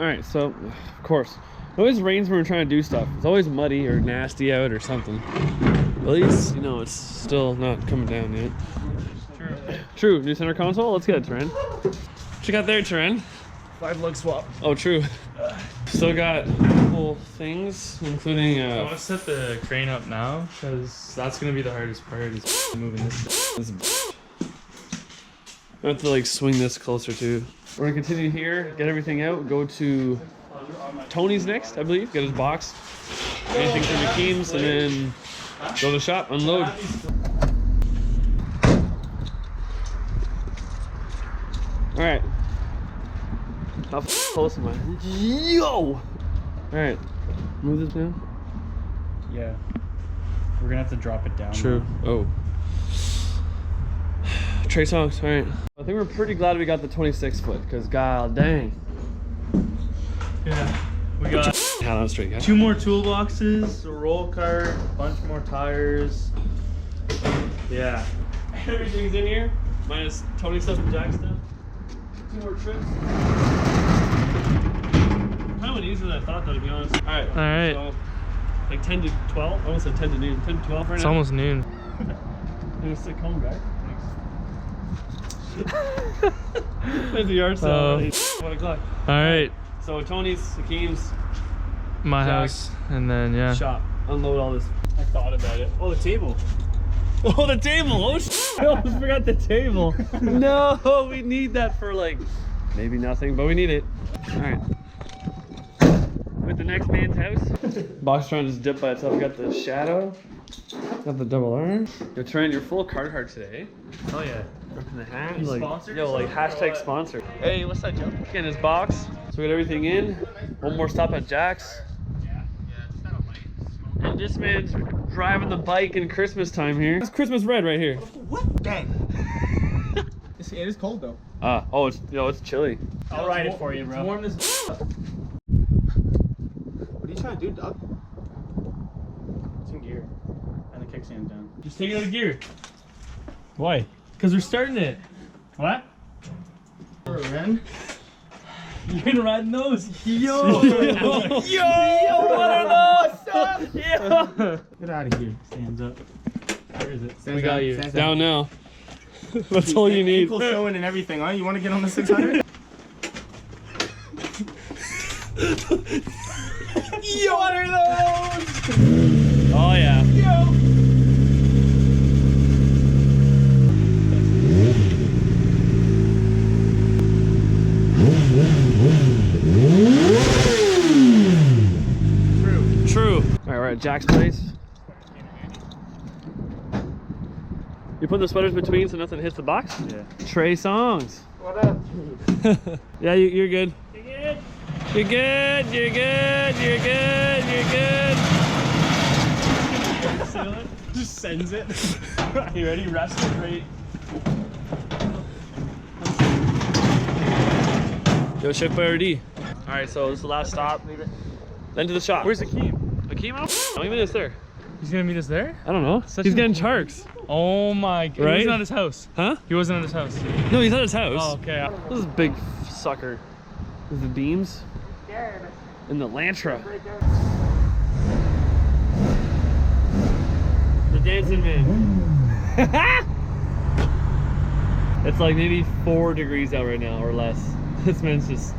All right, so of course, it always rains when we're trying to do stuff. It's always muddy or nasty out or something. But at least, you know, it's still not coming down yet. True, new center console. Let's get it, Turan. What you got there, Turan? 5 lug swap. Oh, true. Still got a couple things, including I want to set the crane up now because that's gonna be the hardest part is moving this. I have to like swing this closer too. We're gonna continue here, get everything out, go to Tony's next, I believe, get his box, anything from McKean's, and then go to the shop, unload. All right. How close am I? Yo! All right, move this down. Yeah, we're gonna have to drop it down. True. Oh. Trey Songz, all right. I think we're pretty glad we got the 26 foot, because god dang. Yeah, we got Hat on straight, guys. 2 more toolboxes, a roll cart, a bunch more tires. Yeah. Everything's in here, minus Tony stuff and Jack stuff. 2 more trips. Kind of easier than I thought, though, to be honest. All right. All right. So, like 10 to 12. I almost said 10 to noon. 10 to 12 right It's now. almost noon. I'm gonna stick home, guys. Thanks. The yard sale. 1 o'clock. All right, So Tony's, Hakeem's, my Jack's house, and then yeah. shop. Unload all this. I thought about it. Oh, the table. Oh, the table. Oh, I almost forgot the table. No, we need that for like maybe nothing, but we need it. All right. With the next man's house. Boxtron just dipped by itself. We got the Shadow. Got the double R. Yo, Trent, you're full of Carhartt today. Oh yeah. Ripping the hat. You Like, sponsored yo, like yourself or hashtag what? sponsor. Hey, what's that, Joe? Getting his box. So we got everything in. One more stop at Jack's. And this man's driving the bike in Christmas time here. It's Christmas red right here. What? Dang. It is cold though. Oh, it's chilly. I'll ride it for you, bro. It's warm as What are you trying to do, Doug? It's in gear. And the kickstand's down. Just take it out of gear. Why? Because we're starting it. What? Ren? You're gonna ride in those. Yo! Yo, what are those? Yo. Get out of here. Stands up. Where is it? Stands We got down, you. stands Down now. That's all you need. Ankle showing and everything, huh? You want to get on the 600? Yo, what are those? Oh yeah. Yo! True. All right, we're at Jack's place. You put the sweaters between so nothing hits the box? Yeah. Trey Songz. What up? Yeah, you're good. You're good. You're good. You're good. You're good. You're good. Just sends it. You ready? Rest it right. Yo, Chef Boyardee. All right, so this is the last stop. Then to the shop. Where's Akeem? Hakeem? I don't even know it's there. He's gonna meet us there? I don't know. Such He's an getting important- charks. Oh my god. Right? He wasn't at his house. Huh? He wasn't at his house. No, he's at his house. Oh, okay. This is a big sucker. With the beams. And the Lantra. The dancing man. It's like maybe 4 degrees out right now or less. This man's just...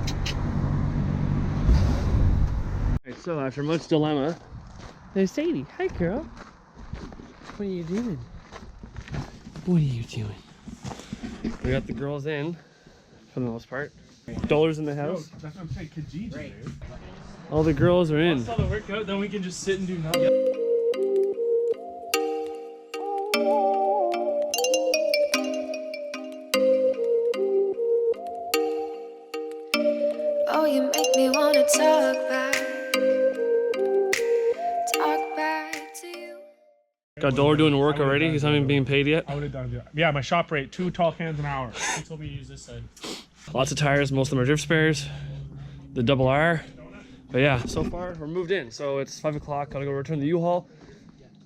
Alright, so after much dilemma, there's Sadie. Hi, girl. What are you doing? What are you doing? We got the girls in, for the most part. Dollars in the house. That's what I'm saying. Kijiji, dude. All the girls are in. Once all the workout, then we can just sit and do nothing. Oh, you make me wanna talk back to you. Got Dollar doing work already. He's not even being paid yet. I would have done it. Yeah, my shop rate, 2 tall cans an hour. He told me to use this side. Lots of tires. Most of them are drift spares. The double R. But yeah, so far we're moved in. So it's 5 o'clock. Gotta go return the U-Haul.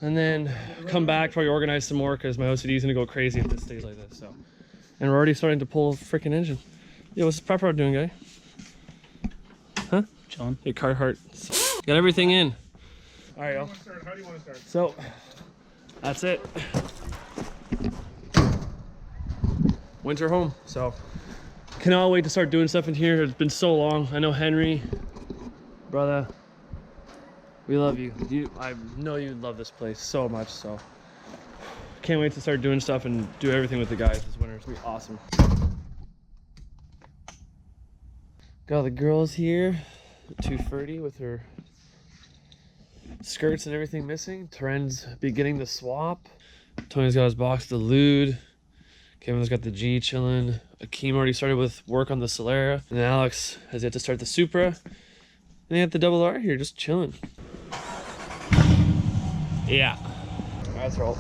And then come back, probably organize some more because my OCD is gonna go crazy if this stays like this. So, and we're already starting to pull a freaking engine. Yo, what's this prep rod doing, guy? Huh? Chilling. Hey, Carhartt. Got everything in. All right, y'all. How do you want to start? So, that's it. Winter home. So, cannot wait to start doing stuff in here. It's been so long. I know Henry, brother, we love you. I know you love this place so much. So, can't wait to start doing stuff and do everything with the guys this winter. It's gonna be awesome. Got the girls here. Too Ferdy with her skirts and everything missing. Teren's beginning the swap. Tony's got his box of the Lude. Kevin's got the G chilling. Akeem already started with work on the Solera. And Alex has yet to start the Supra. And they have the Double R here just chilling. Yeah. That's roll.